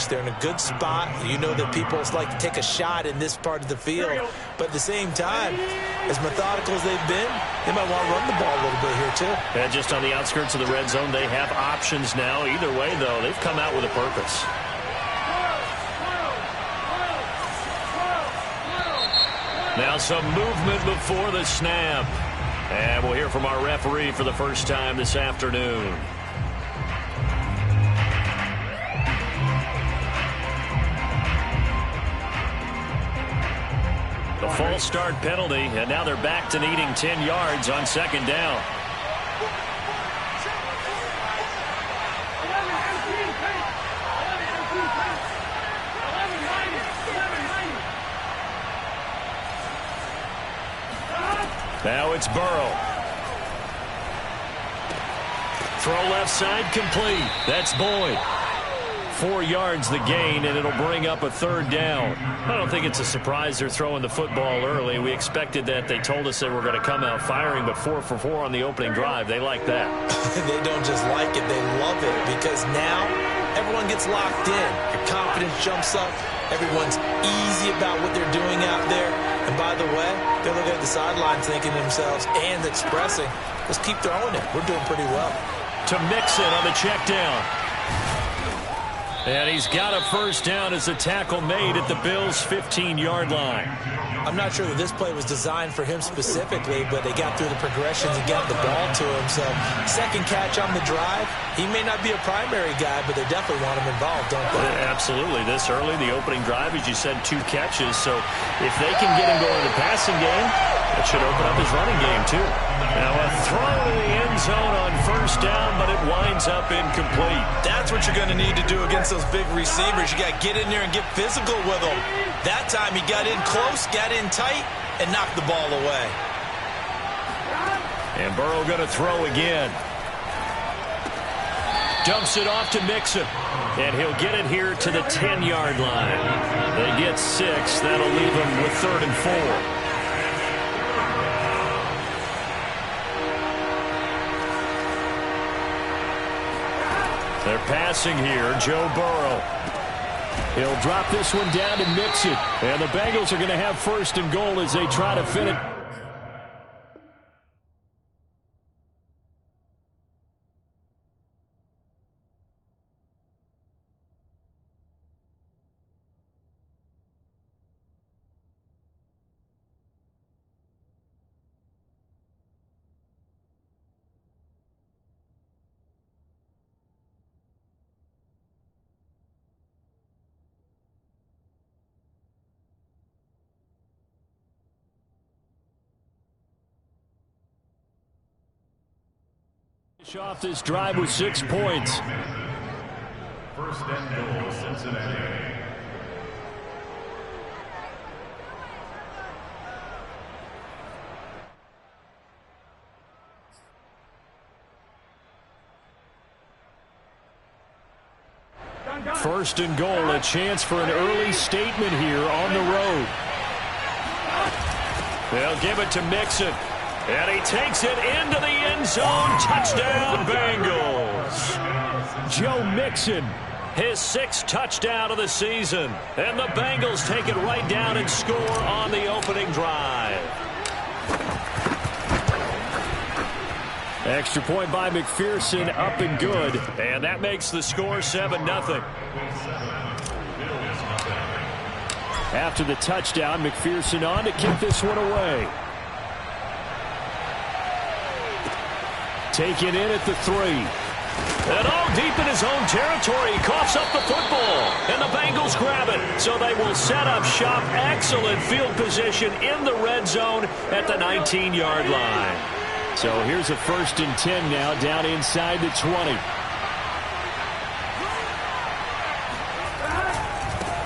bench. They're in a good spot. You know that people like to take a shot in this part of the field. But at the same time, as methodical as they've been, they might want to run the ball a little bit here too. And just on the outskirts of the red zone, they have options now. Either way, though, they've come out with a purpose. Now some movement before the snap. And we'll hear from our referee for the first time this afternoon. The false start penalty, and now they're back to needing 10 yards on second down. Now it's Burrow. Throw left side complete. That's Boyd. 4 yards the gain, and it'll bring up a third down. I don't think it's a surprise they're throwing the football early. We expected that. They told us they were going to come out firing, but 4 for 4 on the opening drive. They like that. They don't just like it, they love it, because now everyone gets locked in. Your confidence jumps up. Everyone's easy about what they're doing out there. And by the way, they're looking at the sideline thinking to themselves and expressing, let's keep throwing it. We're doing pretty well. To Mixon on the check down. And he's got a first down as a tackle made at the Bills' 15-yard line. I'm not sure that this play was designed for him specifically, but they got through the progressions and got the ball to him. So second catch on the drive. He may not be a primary guy, but they definitely want him involved, don't they? Absolutely. This early, the opening drive, as you said, 2 catches. So if they can get him going in the passing game, that should open up his running game too. Now a throw to the end zone on first down, but it winds up incomplete. That's what you're going to need to do against those big receivers. You got to get in there and get physical with them. That time he got in close, got in tight, and knocked the ball away. And Burrow going to throw again. Dumps it off to Mixon. And he'll get it here to the 10-yard line. They get 6. That'll leave them with 3rd and 4. They're passing here. Joe Burrow. He'll drop this one down to Mixon. And the Bengals are going to have 1st and goal as they try to finish. Off this drive with 6 points. 1st and goal, Cincinnati. First and goal, a chance for an early statement here on the road. They'll give it to Mixon. And he takes it into the end zone. Touchdown, Bengals. Joe Mixon, his 6th touchdown of the season. And the Bengals take it right down and score on the opening drive. Extra point by McPherson, up and good. And that makes the score 7-0. After the touchdown, McPherson on to kick this one away. Taken in at the 3. And all deep in his own territory. He coughs up the football. And the Bengals grab it. So they will set up shop. Excellent field position in the red zone at the 19-yard line. So here's a 1st and 10 now down inside the 20.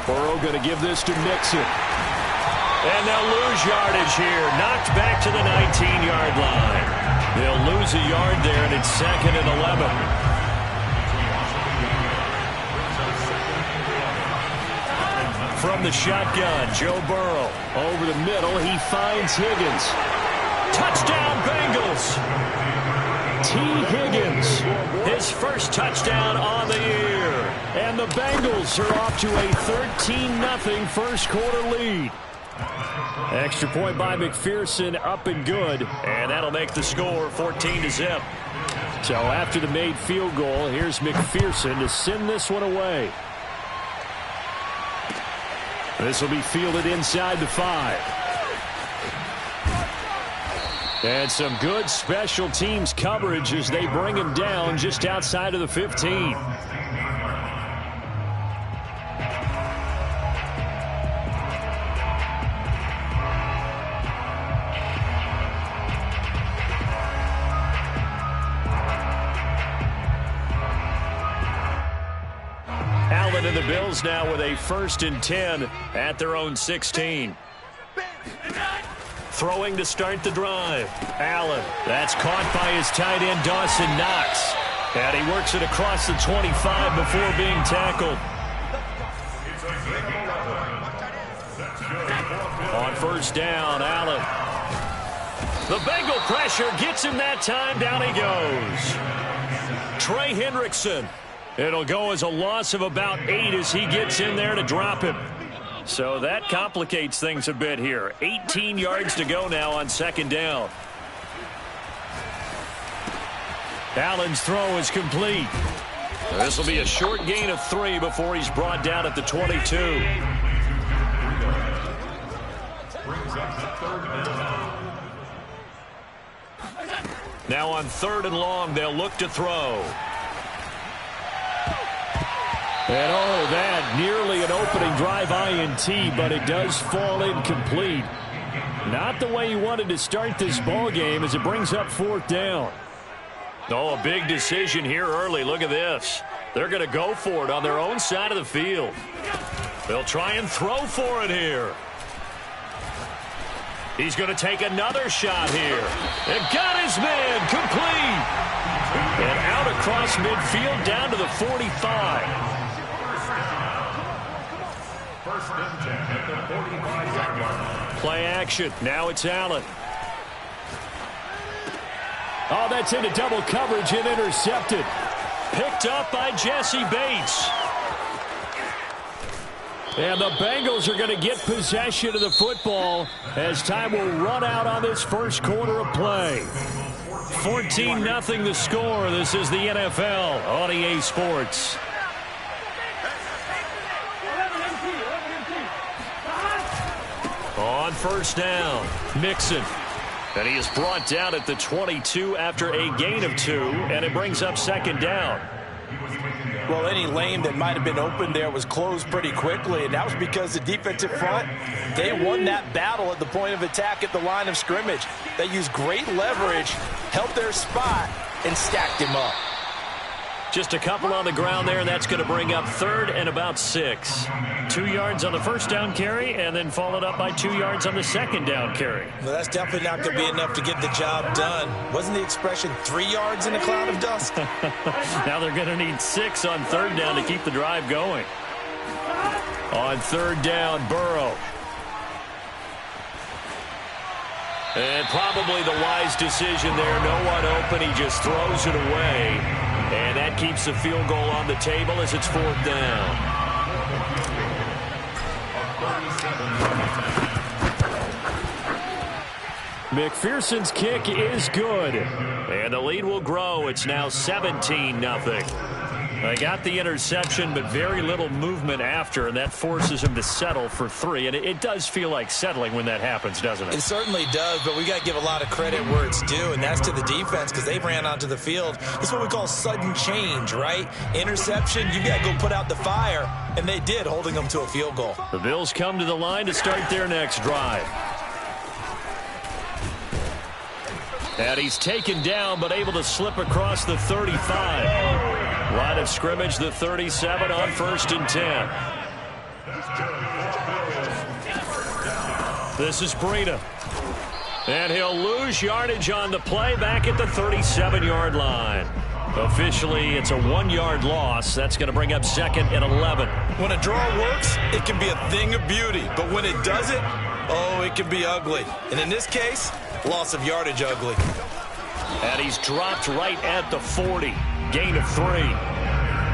Burrow going to give this to Mixon. And they'll lose yardage here. Knocked back to the 19-yard line. They'll lose a yard there, and it's 2nd and 11. From the shotgun, Joe Burrow. Over the middle, he finds Higgins. Touchdown, Bengals. T. Higgins, his 1st touchdown on the year. And the Bengals are off to a 13-0 first quarter lead. Extra point by McPherson, up and good. And that'll make the score 14-0. So after the made field goal, here's McPherson to send this one away. This will be fielded inside the 5. And some good special teams coverage as they bring him down just outside of the 15. Allen and the Bills now with a 1st and 10 at their own 16. Throwing to start the drive. Allen. That's caught by his tight end, Dawson Knox. And he works it across the 25 before being tackled. On 1st down, Allen. The Bengal pressure gets him that time. Down he goes. Trey Hendrickson. It'll go as a loss of about 8 as he gets in there to drop him. So that complicates things a bit here. 18 yards to go now on 2nd down. Allen's throw is complete. This will be a short gain of 3 before he's brought down at the 22. Now on 3rd and long, they'll look to throw. And oh, that nearly an opening drive INT, but it does fall incomplete. Not the way he wanted to start this ball game as it brings up 4th down. Oh, a big decision here early. Look at this. They're going to go for it on their own side of the field. They'll try and throw for it here. He's going to take another shot here. And got his man complete. And out across midfield down to the 45. Play action. Now it's Allen. Oh, that's into double coverage and intercepted. Picked up by Jesse Bates. And the Bengals are going to get possession of the football as time will run out on this first quarter of play. 14-0 the score. This is the NFL on EA Sports. On 1st down, Mixon. And he is brought down at the 22 after a gain of 2, and it brings up 2nd down. Well, any lane that might have been open there was closed pretty quickly, and that was because the defensive front, they won that battle at the point of attack at the line of scrimmage. They used great leverage, held their spot, and stacked him up. Just a couple on the ground there, and that's going to bring up 3rd and about 6. 2 yards on the 1st down carry, and then followed up by 2 yards on the 2nd down carry. Well, that's definitely not going to be enough to get the job done. Wasn't the expression 3 yards in a cloud of dust? Now they're going to need 6 on 3rd down to keep the drive going. On 3rd down, Burrow. And probably the wise decision there. No one open. He just throws it away. And that keeps the field goal on the table as it's 4th down. McPherson's kick is good. And the lead will grow. It's now 17-0. They got the interception, but very little movement after, and that forces him to settle for 3. And it does feel like settling when that happens, doesn't it? It certainly does, but we got to give a lot of credit where it's due, and that's to the defense because they ran onto the field. It's what we call sudden change, right? Interception, you got to go put out the fire, and they did, holding them to a field goal. The Bills come to the line to start their next drive. And he's taken down, but able to slip across the 35. Line of scrimmage, the 37 on 1st and 10. This is Breida. And he'll lose yardage on the play back at the 37-yard line. Officially, it's a 1-yard loss. That's going to bring up 2nd and 11. When a draw works, it can be a thing of beauty. But when it doesn't, oh, it can be ugly. And in this case, loss of yardage ugly. And he's dropped right at the 40. Gain of 3.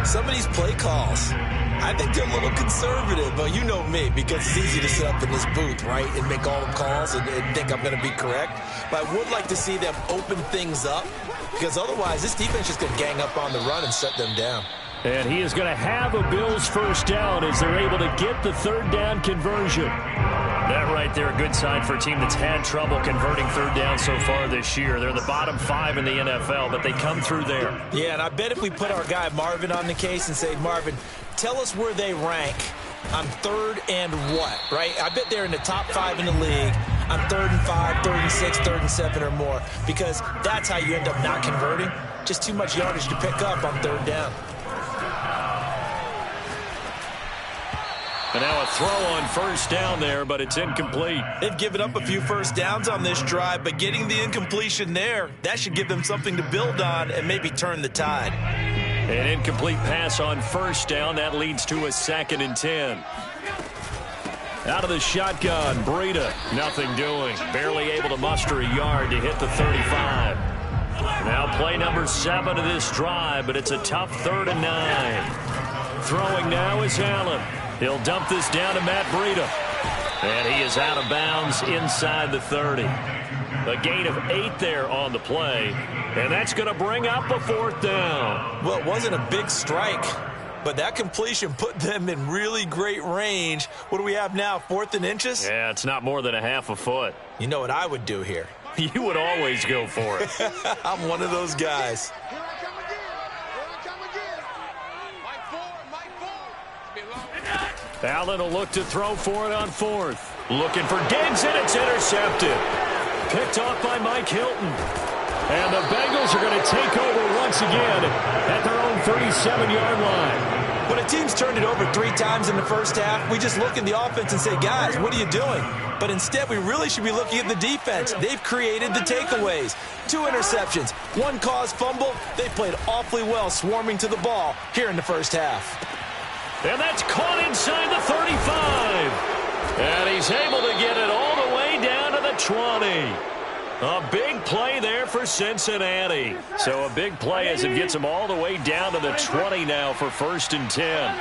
Some of these play calls, I think they're a little conservative, but you know me, because it's easy to sit up in this booth, right, and make all the calls and think I'm going to be correct. But I would like to see them open things up, because otherwise this defense is going to gang up on the run and shut them down. And he is going to have a Bills first down as they're able to get the third down conversion. That right there, a good sign for a team that's had trouble converting third down so far this year. They're the bottom 5 in the NFL, but they come through there. Yeah, and I bet if we put our guy Marvin on the case and say, Marvin, tell us where they rank on third and what, right? I bet they're in the top 5 in the league on 3rd and 5, 3rd and 6, 3rd and 7 or more, because that's how you end up not converting. Just too much yardage to pick up on third down. And now a throw on first down there, but it's incomplete. They've given up a few first downs on this drive, but getting the incompletion there, that should give them something to build on and maybe turn the tide. An incomplete pass on first down. That leads to a 2nd and 10. Out of the shotgun, Breida, nothing doing. Barely able to muster a yard to hit the 35. Now play number 7 of this drive, but it's a tough 3rd and 9. Throwing now is Allen. He'll dump this down to Matt Breida. And he is out of bounds inside the 30. A gain of 8 there on the play. And that's going to bring up a 4th down. Well, it wasn't a big strike, but that completion put them in really great range. What do we have now, 4th and inches? Yeah, it's not more than a half a foot. You know what I would do here? You would always go for it. I'm one of those guys. Allen will look to throw for it on 4th. Looking for Diggs, and it's intercepted. Picked off by Mike Hilton. And the Bengals are going to take over once again at their own 37-yard line. When a team's turned it over 3 times in the first half, we just look at the offense and say, guys, what are you doing? But instead, we really should be looking at the defense. They've created the takeaways. 2 interceptions, 1 caused fumble. They played awfully well swarming to the ball here in the first half. And that's caught inside the 35. And he's able to get it all the way down to the 20. A big play there for Cincinnati. So a big play as it gets him all the way down to the 20 now for 1st and 10.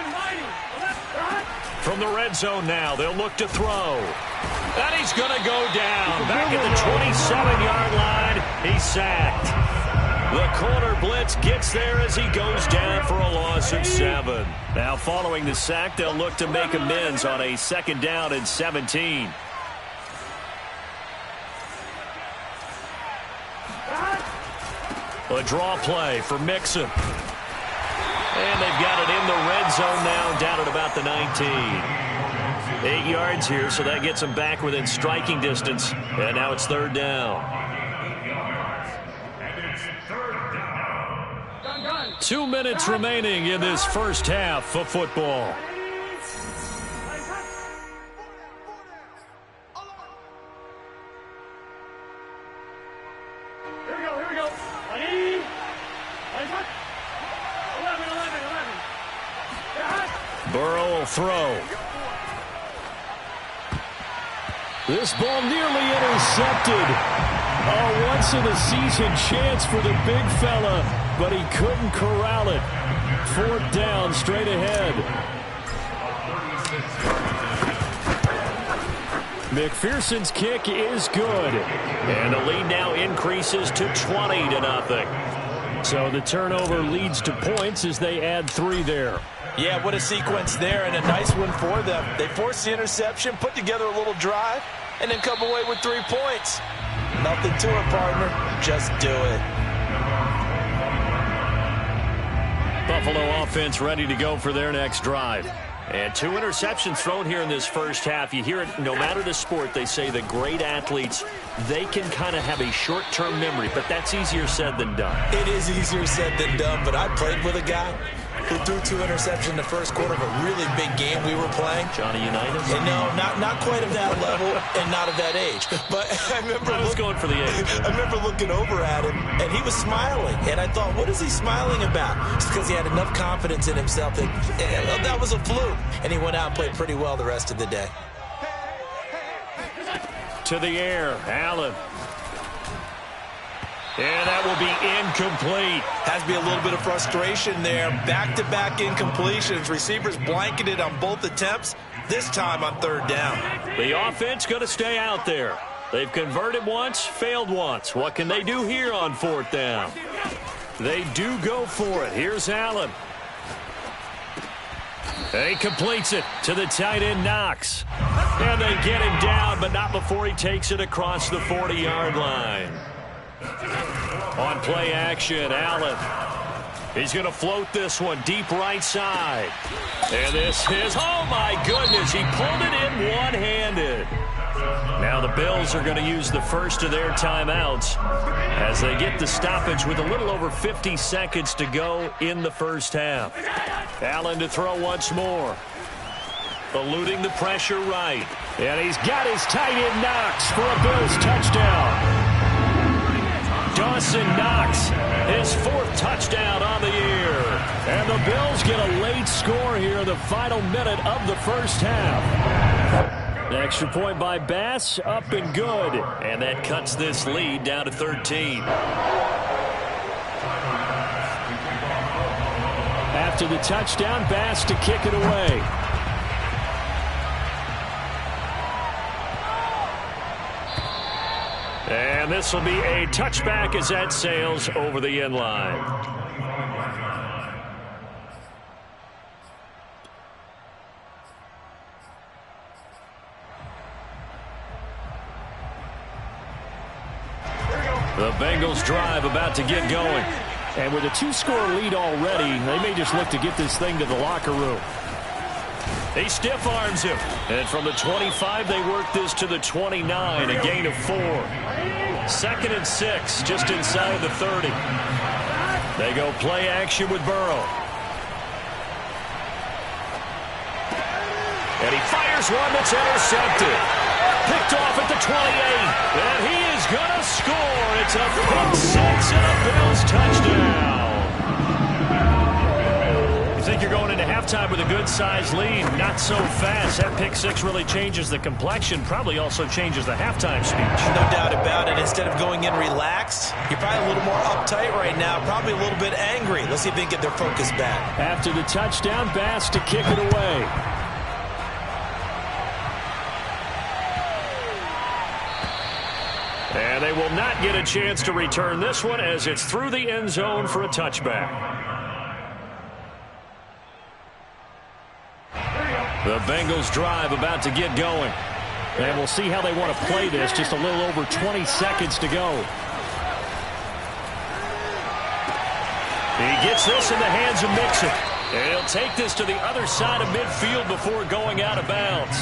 From the red zone now, they'll look to throw. And he's going to go down. Back at the 27-yard line, he's sacked. The corner blitz gets there as he goes down for a loss of 7. Now following the sack, they'll look to make amends on a 2nd down and 17. A draw play for Mixon. And they've got it in the red zone now, down at about the 19. 8 yards here, so that gets them back within striking distance. And now it's 3rd down. 2 minutes remaining in this first half of football. Here we go. Burrow will throw. This ball nearly intercepted. A once-in-a-season chance for the big fella, but he couldn't corral it. 4th down, straight ahead. McPherson's kick is good. And the lead now increases to 20-0. So the turnover leads to points as they add 3 there. Yeah, what a sequence there, and a nice one for them. They forced the interception, put together a little drive, and then come away with 3 points. Nothing to it, partner. Just do it. Buffalo offense ready to go for their next drive. And 2 interceptions thrown here in this first half. You hear it, no matter the sport, they say the great athletes, they can kind of have a short-term memory, but that's easier said than done. It is easier said than done, but I played with a guy who threw 2 interceptions in the first quarter of a really big game we were playing. Johnny Unitas? And no, not quite of that level and not of that age. But I remember going for the age. I remember looking over at him, and he was smiling. And I thought, what is he smiling about? It's because he had enough confidence in himself that was a fluke. And he went out and played pretty well the rest of the day. To the air, Allen. And that will be incomplete. Has to be a little bit of frustration there. Back-to-back incompletions. Receivers blanketed on both attempts, this time on third down. The offense going to stay out there. They've converted once, failed once. What can they do here on fourth down? They do go for it. Here's Allen. He completes it to the tight end, Knox. And they get him down, but not before he takes it across the 40-yard line. On play action, Allen. He's going to float this one deep right side. And this is, oh my goodness, he pulled it in one-handed. Now the Bills are going to use the first of their timeouts as they get the stoppage with a little over 50 seconds to go in the first half. Allen to throw once more. Eluding the pressure right. And he's got his tight end Knox for a Bills touchdown. Dawson Knox, his fourth touchdown on the year. And the Bills get a late score here in the final minute of the first half. The extra point by Bass, up and good. And that cuts this lead down to 13. After the touchdown, Bass to kick it away. And this will be a touchback as that sails over the end line. The Bengals drive about to get going. And with a two-score lead already, they may just look to get this thing to the locker room. He stiff arms him. And from the 25, they work this to the 29, a gain of 4. 2nd and 6, just inside of the 30. They go play action with Burrow. And he fires one that's intercepted. Picked off at the 28. And he is going to score. It's a pick 6 and a Bills touchdown. You think you're going into halftime with a good-sized lead. Not so fast. That pick 6 really changes the complexion. Probably also changes the halftime speech. No doubt about it. Instead of going in relaxed, you're probably a little more uptight right now. Probably a little bit angry. Let's see if they can get their focus back. After the touchdown, Bass to kick it away. And they will not get a chance to return this one as it's through the end zone for a touchback. The Bengals drive about to get going. And we'll see how they want to play this. Just a little over 20 seconds to go. He gets this in the hands of Mixon. And he'll take this to the other side of midfield before going out of bounds.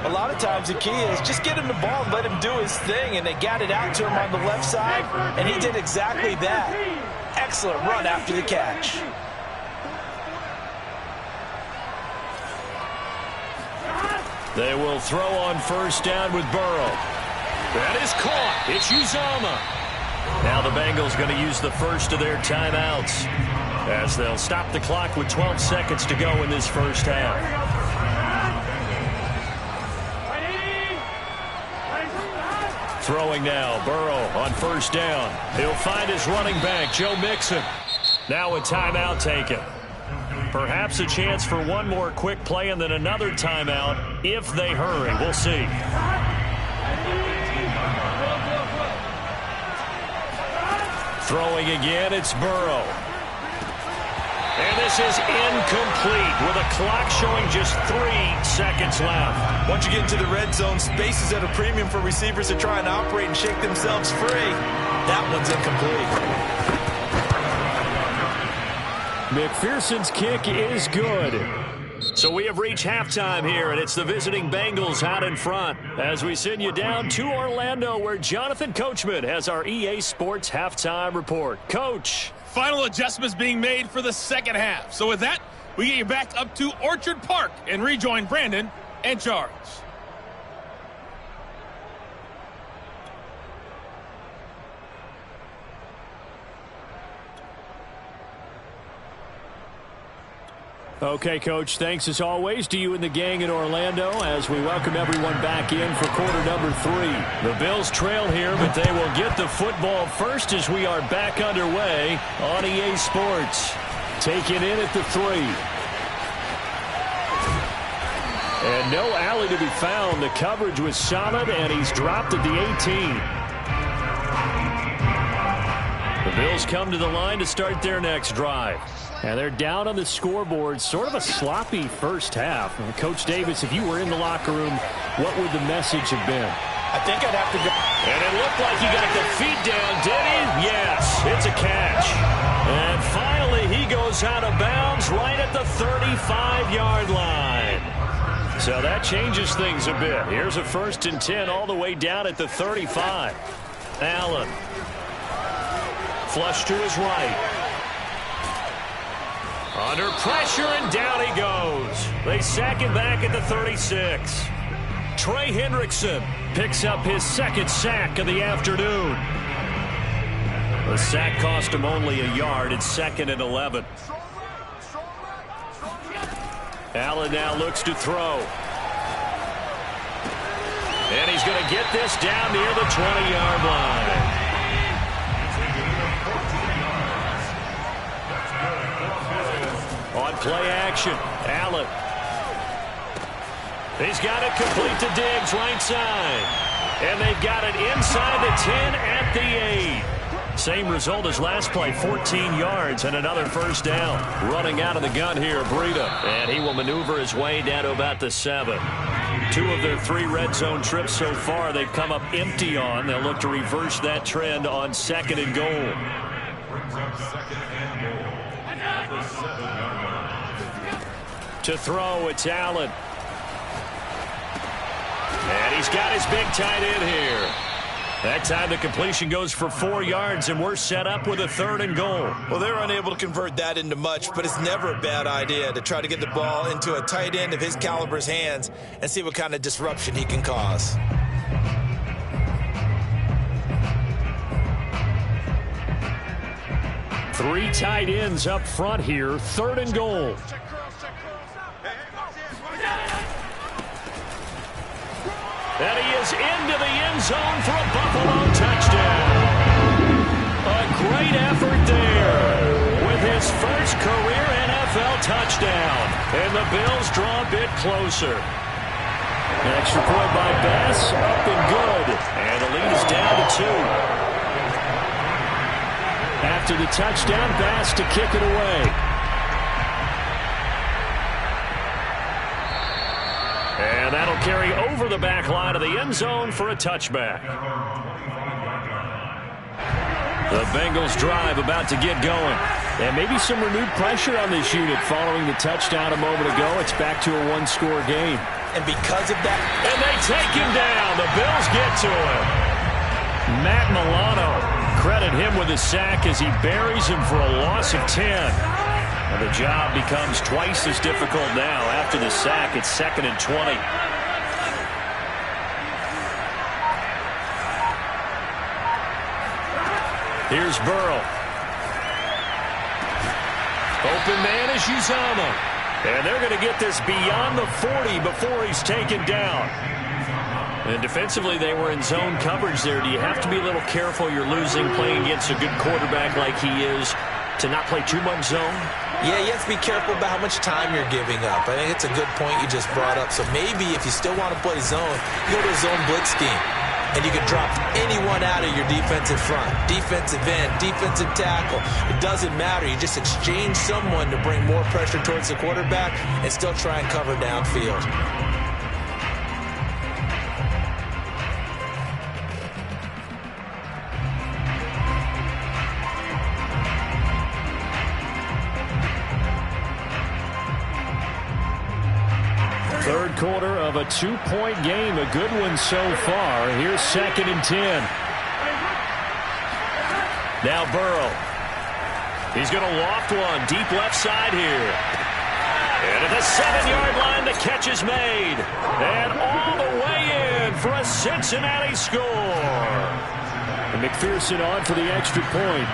A lot of times the key is just get him the ball and let him do his thing. And they got it out to him on the left side. And he did exactly that. Excellent run after the catch. They will throw on first down with Burrow. That is caught. It's Uzomah. Now the Bengals going to use the first of their timeouts as they'll stop the clock with 12 seconds to go in this first half. Throwing now, Burrow on first down. He'll find his running back, Joe Mixon. Now a timeout taken. Perhaps a chance for one more quick play and then another timeout if they hurry. We'll see. Throwing again, it's Burrow. And this is incomplete with a clock showing just 3 seconds left. Once you get into the red zone, space is at a premium for receivers to try and operate and shake themselves free. That one's incomplete. McPherson's kick is good. So we have reached halftime here, and it's the visiting Bengals out in front as we send you down to Orlando where Jonathan Coachman has our EA Sports halftime report. Coach. Final adjustments being made for the second half. So with that, we get you back up to Orchard Park and rejoin Brandon and Charles. Okay, Coach, thanks as always to you and the gang in Orlando as we welcome everyone back in for quarter number 3. The Bills trail here, but they will get the football first as we are back underway on EA Sports. Taken in at the 3. And no alley to be found. The coverage was solid, and he's dropped at the 18. The Bills come to the line to start their next drive. And they're down on the scoreboard. Sort of a sloppy first half. And Coach Davis, if you were in the locker room, what would the message have been? I think I'd have to go. And it looked like he got the feet down, did he? Yes, it's a catch. And finally, he goes out of bounds right at the 35-yard line. So that changes things a bit. Here's a 1st and 10 all the way down at the 35. Allen. Flush to his right. Under pressure, and down he goes. They sack him back at the 36. Trey Hendrickson picks up his 2nd sack of the afternoon. The sack cost him only a yard. It's 2nd and 11. Allen now looks to throw. And he's going to get this down near the 20-yard line. On play action, Allen. He's got it complete to Diggs, right side. And they've got it inside the 10 at the 8. Same result as last play, 14 yards and another 1st down. Running out of the gun here, Breida. And he will maneuver his way down to about the 7. 2 of their 3 red zone trips so far they've come up empty on. They'll look to reverse that trend on 2nd and goal. To throw, it's Allen. And he's got his big tight end here. That time the completion goes for 4 yards, and we're set up with a 3rd and goal. Well, they're unable to convert that into much, but it's never a bad idea to try to get the ball into a tight end of his caliber's hands and see what kind of disruption he can cause. Three tight ends up front here, 3rd and goal. And he is into the end zone for a Buffalo touchdown. A great effort there with his first career NFL touchdown. And the Bills draw a bit closer. An extra point by Bass, up and good. And the lead is down to 2. After the touchdown, Bass to kick it away. And that'll carry over the back line of the end zone for a touchback. The Bengals drive about to get going. And maybe some renewed pressure on this unit following the touchdown a moment ago. It's back to a 1-score game. And because of that... And they take him down. The Bills get to him. Matt Milano, credit him with a sack as he buries him for a loss of 10. And the job becomes twice as difficult now. After the sack, it's 2nd and 20. Here's Burrow. Open man is Uzomah. And they're going to get this beyond the 40 before he's taken down. And defensively, they were in zone coverage there. Do you have to be a little careful? You're losing, playing against a good quarterback like he is, to not play too much zone? Yeah, you have to be careful about how much time you're giving up. I think it's a good point you just brought up. So maybe if you still want to play zone, you go to a zone blitz scheme. And you can drop anyone out of your defensive front. Defensive end, defensive tackle. It doesn't matter. You just exchange someone to bring more pressure towards the quarterback and still try and cover downfield. Third quarter of a 2-point game. A good one so far. Here's 2nd and 10. Now Burrow. He's going to loft one. Deep left side here. And at the 7-yard line, the catch is made. And all the way in for a Cincinnati score. And McPherson on for the extra point.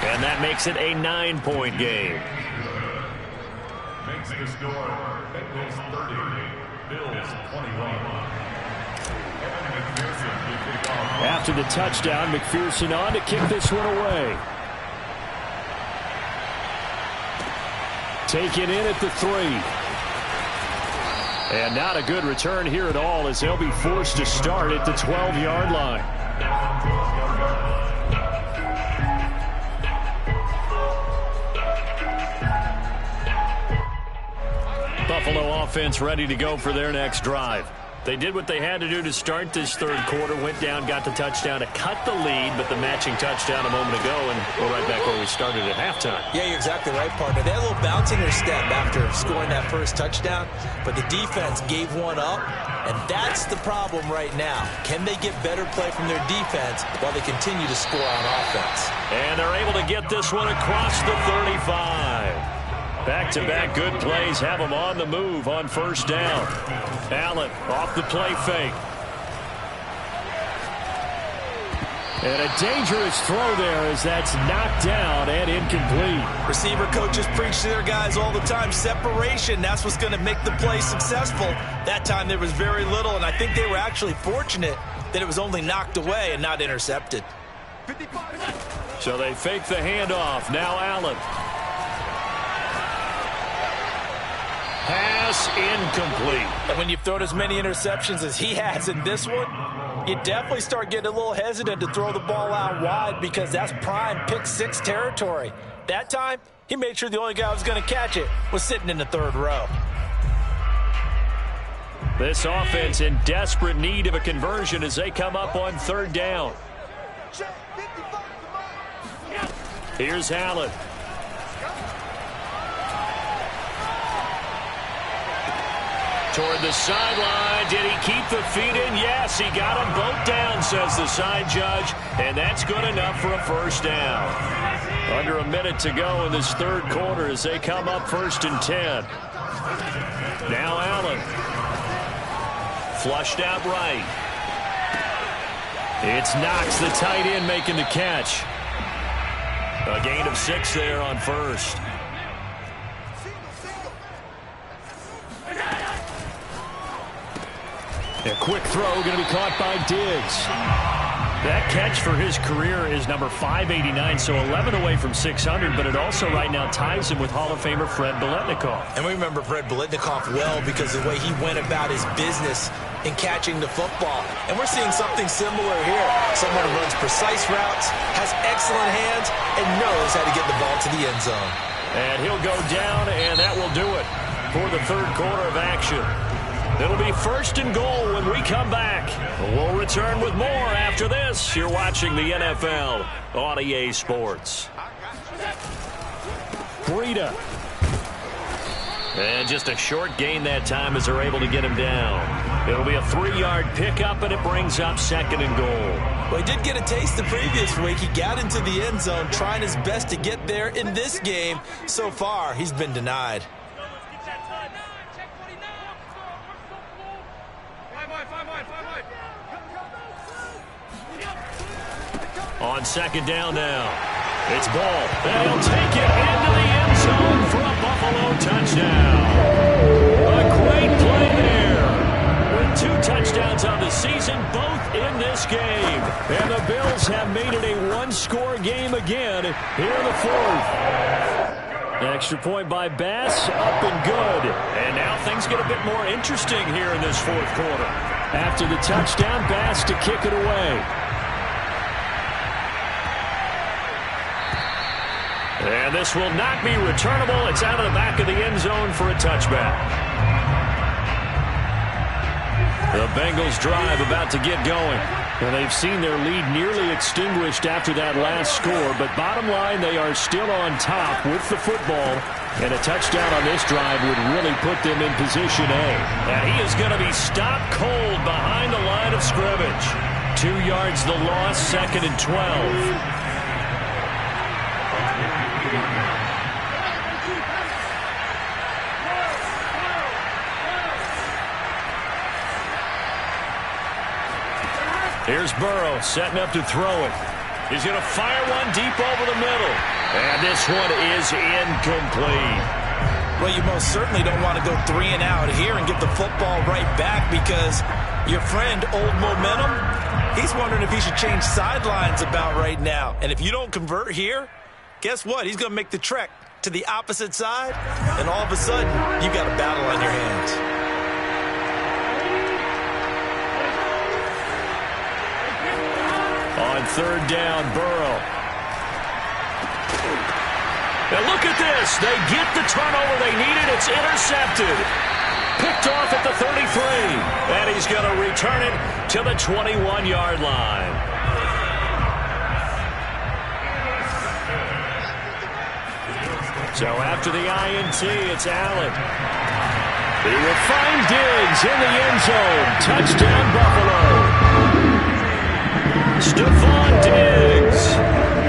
And And that makes it a 9-point game. Makes the score Bengals 30, Bills 21. After the touchdown, McPherson on to kick this one away. Taken in at the 3. And not a good return here at all as they'll be forced to start at the 12-yard line. Buffalo offense ready to go for their next drive. They did what they had to do to start this third quarter, went down, got the touchdown to cut the lead, but the matching touchdown a moment ago, and we're right back where we started at halftime. Yeah, you're exactly right, partner. They had a little bounce in their step after scoring that first touchdown, but the defense gave one up, and that's the problem right now. Can they get better play from their defense while they continue to score on offense? And they're able to get this one across the 35. Back-to-back good plays have them on the move on first down. Allen off the play fake. And a dangerous throw there as that's knocked down and incomplete. Receiver coaches preach to their guys all the time. Separation, that's what's going to make the play successful. That time there was very little, and I think they were actually fortunate that it was only knocked away and not intercepted. So they fake the handoff. Now Allen. Pass incomplete. And when you've thrown as many interceptions as he has in this one, you definitely start getting a little hesitant to throw the ball out wide because that's prime pick-6 territory. That time, he made sure the only guy who was going to catch it was sitting in the third row. This offense in desperate need of a conversion as they come up on third down. Here's Allen. Toward the sideline. Did he keep the feet in? Yes, he got them both down, says the side judge. And that's good enough for a first down. Under a minute to go in this third quarter as they come up 1st and 10. Now Allen. Flushed out right. It's Knox, the tight end, making the catch. A gain of 6 there on first. A quick throw going to be caught by Diggs. That catch for his career is number 589, so 11 away from 600, but it also right now ties him with Hall of Famer Fred Biletnikoff. And we remember Fred Biletnikoff well because of the way he went about his business in catching the football. And we're seeing something similar here. Someone who runs precise routes, has excellent hands, and knows how to get the ball to the end zone. And he'll go down, and that will do it for the third quarter of action. It'll be 1st and goal when we come back. We'll return with more after this. You're watching the NFL on EA Sports. Breida. And just a short gain that time as they're able to get him down. It'll be a 3-yard pickup, and it brings up 2nd and goal. Well, he did get a taste the previous week. He got into the end zone, trying his best to get there in this game. So far, he's been denied. On 2nd down now. It's Ball. And he'll take it into the end zone for a Buffalo touchdown. A great play there. With 2 touchdowns on the season, both in this game. And the Bills have made it a 1-score game again here in the 4th. Extra point by Bass, up and good. And now things get a bit more interesting here in this 4th quarter. After the touchdown, Bass to kick it away. And this will not be returnable. It's out of the back of the end zone for a touchback. The Bengals drive about to get going. And they've seen their lead nearly extinguished after that last score. But bottom line, they are still on top with the football. And a touchdown on this drive would really put them in position A. And he is going to be stopped cold behind the line of scrimmage. 2 yards the loss, 2nd and 12. Here's Burrow setting up to throw it. He's going to fire one deep over the middle. And this one is incomplete. Well, you most certainly don't want to go 3 and out here and get the football right back because your friend, Old Momentum, he's wondering if he should change sidelines about right now. And if you don't convert here, guess what? He's going to make the trek to the opposite side, and all of a sudden, you've got a battle on your hands. On 3rd down, Burrow. Now look at this. They get the turnover they needed. It's intercepted. Picked off at the 33. And he's going to return it to the 21-yard line. So after the INT, it's Allen. He will find Diggs in the end zone. Touchdown, Buffalo. Stephon Diggs.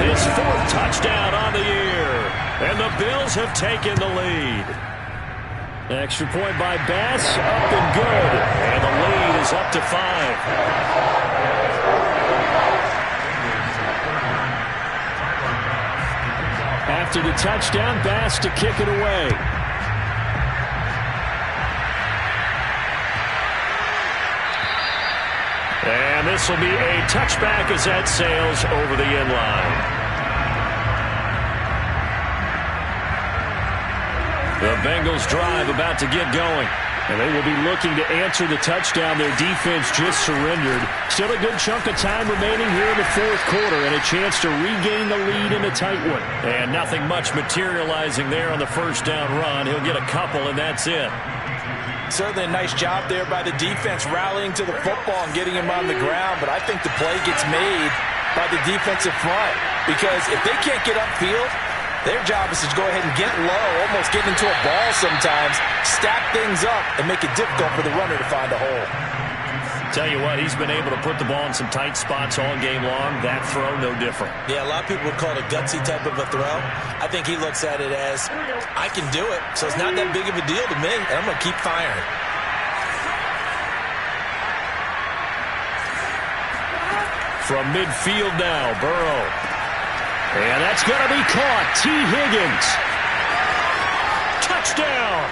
His 4th touchdown on the year. And the Bills have taken the lead. Extra point by Bass, up and good. And the lead is up to 5. After the touchdown, Bass to kick it away. And this will be a touchback as that sails over the end line. The Bengals drive about to get going. And they will be looking to answer the touchdown their defense just surrendered. Still a good chunk of time remaining here in the 4th quarter and a chance to regain the lead in a tight one. And nothing much materializing there on the 1st down run. He'll get a couple, and that's it. Certainly a nice job there by the defense rallying to the football and getting him on the ground. But I think the play gets made by the defensive front because if they can't get upfield, their job is to go ahead and get low, almost get into a ball sometimes, stack things up, and make it difficult for the runner to find a hole. Tell you what, he's been able to put the ball in some tight spots all game long. That throw, no different. Yeah, a lot of people would call it a gutsy type of a throw. I think he looks at it as, I can do it, so it's not that big of a deal to me, and I'm going to keep firing. From midfield now, Burrow. And that's going to be caught. T. Higgins. Touchdown.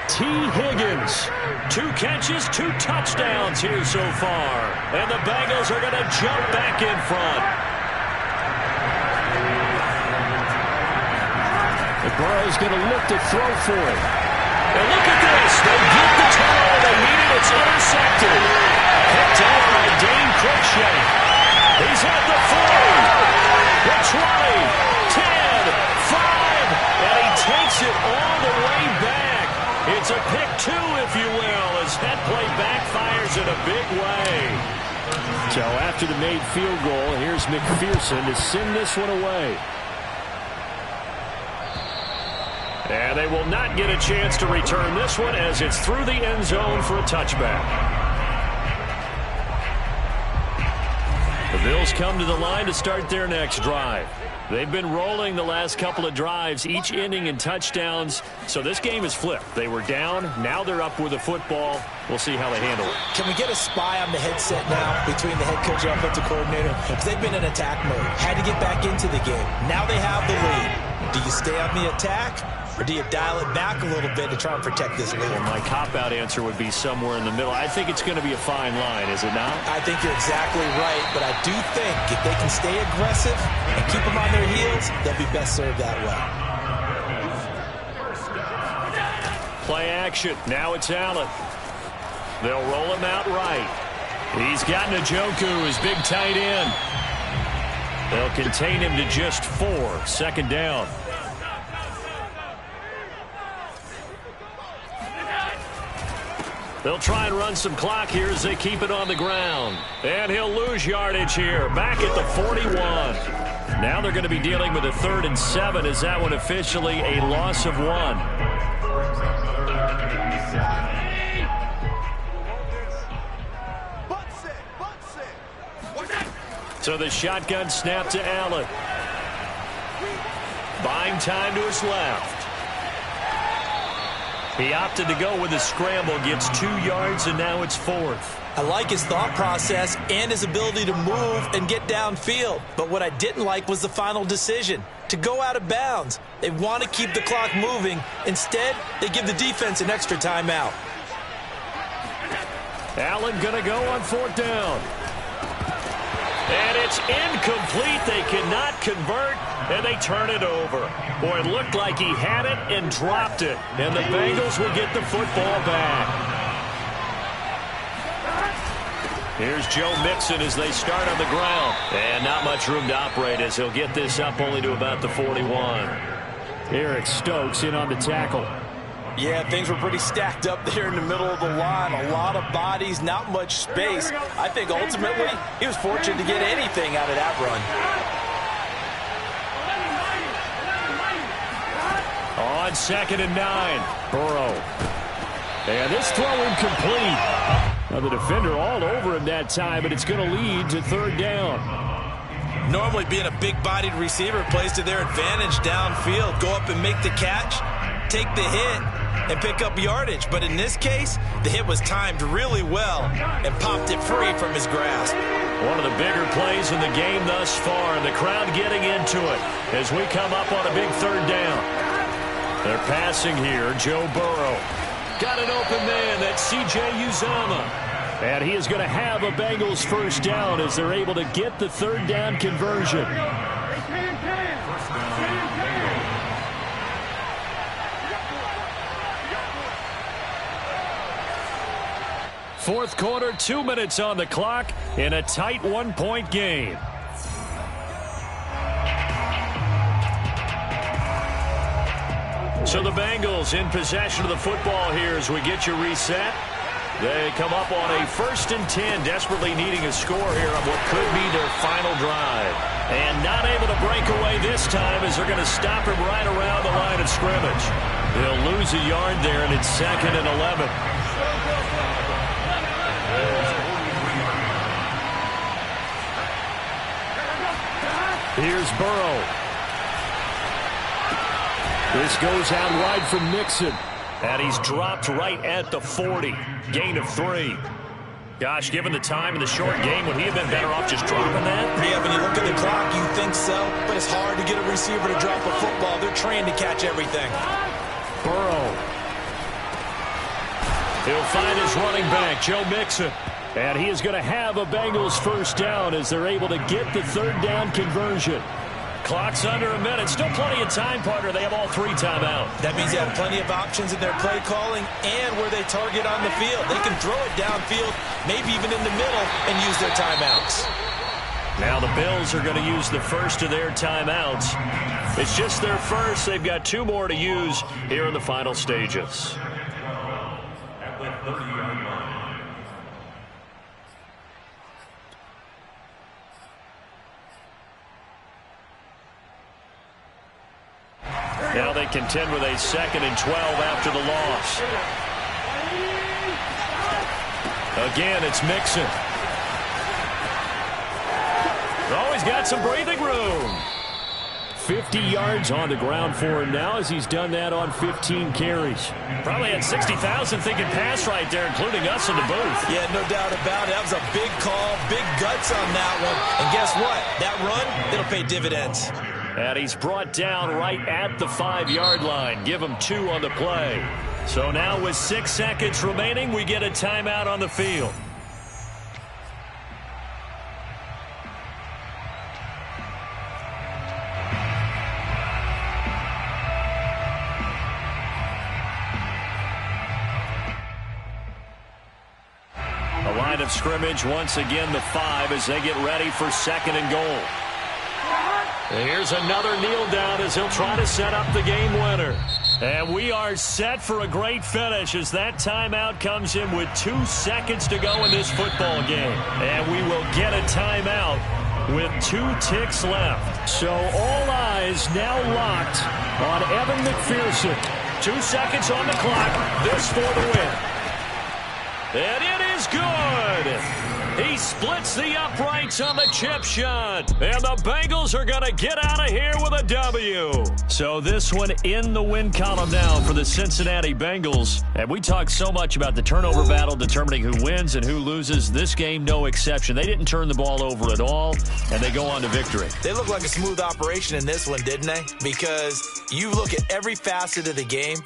T. Higgins. 2 catches, 2 touchdowns here so far. And the Bengals are going to jump back in front. The Burrow's going to look to throw for it. And look at this. They get the turnover they needed. It's intercepted. Picked off by Dane Cruikshank. He's at the 40. The 20, 10, 5, and he takes it all the way back. It's a pick 2, if you will, as that play backfires in a big way. So after the made field goal, here's McPherson to send this one away. And they will not get a chance to return this one as it's through the end zone for a touchback. The Bills come to the line to start their next drive. They've been rolling the last couple of drives, each ending in touchdowns. So this game is flipped. They were down. Now they're up with the football. We'll see how they handle it. Can we get a spy on the headset now between the head coach and offensive coordinator? Because they've been in attack mode. Had to get back into the game. Now they have the lead. Do you stay on the attack? Or do you dial it back a little bit to try and protect this lead? Well, my cop-out answer would be somewhere in the middle. I think it's going to be a fine line, is it not? I think you're exactly right, but I do think if they can stay aggressive and keep them on their heels, they'll be best served that way. Play action. Now it's Allen. They'll roll him out right. He's got Njoku, his big tight end. They'll contain him to just 4. 2nd down. They'll try and run some clock here as they keep it on the ground. And he'll lose yardage here. Back at the 41. Now they're going to be dealing with a 3rd and 7. Is that one officially a loss of 1? So the shotgun snap to Allen. Buying time to his left. He opted to go with a scramble, gets 2 yards, and now it's 4th. I like his thought process and his ability to move and get downfield. But what I didn't like was the final decision. to go out of bounds. They want to keep the clock moving. Instead, they give the defense an extra timeout. Allen going to go on 4th down. And it's incomplete. They cannot convert, and they turn it over. Boy, it looked like he had it and dropped it. And the Bengals will get the football back. Here's Joe Mixon as they start on the ground. And not much room to operate as he'll get this up only to about the 41. Eric Stokes in on the tackle. Yeah, things were pretty stacked up there in the middle of the line. A lot of bodies, not much space. I think ultimately he was fortunate to get anything out of that run. On 2nd and 9, Burrow. And this throw incomplete. Now the defender all over him that time, but it's going to lead to 3rd down. Normally being a big-bodied receiver plays to their advantage downfield. Go up and make the catch, take the hit, and pick up yardage. But in this case, the hit was timed really well and popped it free from his grasp. One of the bigger plays in the game thus far, and the crowd getting into it as we come up on a big 3rd down. They're passing here, Joe Burrow. Got an open man, that's C.J. Uzomah. And he is going to have a Bengals 1st down as they're able to get the 3rd down conversion. Fourth quarter, 2 minutes on the clock in a tight 1-point game. So the Bengals in possession of the football here as we get you reset. They come up on a 1st and 10, desperately needing a score here on what could be their final drive. And not able to break away this time as they're going to stop him right around the line of scrimmage. They'll lose a yard there, and it's 2nd and 11. Here's Burrow. This goes out wide from Mixon. And he's dropped right at the 40. Gain of 3. Gosh, given the time in the short game, would he have been better off just dropping that? Yeah, when you look at the clock, you think so. But it's hard to get a receiver to drop a football. They're trained to catch everything. Burrow. He'll find his running back, Joe Mixon. And he is going to have a Bengals 1st down as they're able to get the 3rd down conversion. Clock's under a minute. Still plenty of time, partner. They have all 3 timeout. That means they have plenty of options in their play calling and where they target on the field. They can throw it downfield, maybe even in the middle, and use their timeouts. Now the Bills are going to use the first of their timeouts. It's just their first. They've got 2 more to use here in the final stages. At the 30-yard line. Now they contend with a 2nd and 12 after the loss. Again, it's Mixon. Always got some breathing room. 50 yards on the ground for him now as he's done that on 15 carries. Probably had 60,000 thinking pass right there, including us in the booth. Yeah, no doubt about it. That was a big call, big guts on that one. And guess what? That run, it'll pay dividends. And he's brought down right at the 5-yard line. Give him 2 on the play. So now with 6 seconds remaining, we get a timeout on the field. A line of scrimmage, once again the 5 as they get ready for 2nd and goal. Here's another kneel down as he'll try to set up the game winner. And we are set for a great finish as that timeout comes in with 2 seconds to go in this football game. And we will get a timeout with 2 ticks left. So all eyes now locked on Evan McPherson. 2 seconds on the clock. This for the win. And it is. is good. He splits the uprights on the chip shot. And the Bengals are going to get out of here with a W. So this one in the win column now for the Cincinnati Bengals. And we talk so much about the turnover battle determining who wins and who loses. This game, no exception. They didn't turn the ball over at all, and they go on to victory. They look like a smooth operation in this one, didn't they? Because you look at every facet of the game,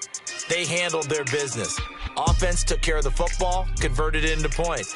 they handled their business. Offense took care of the football, converted it into points.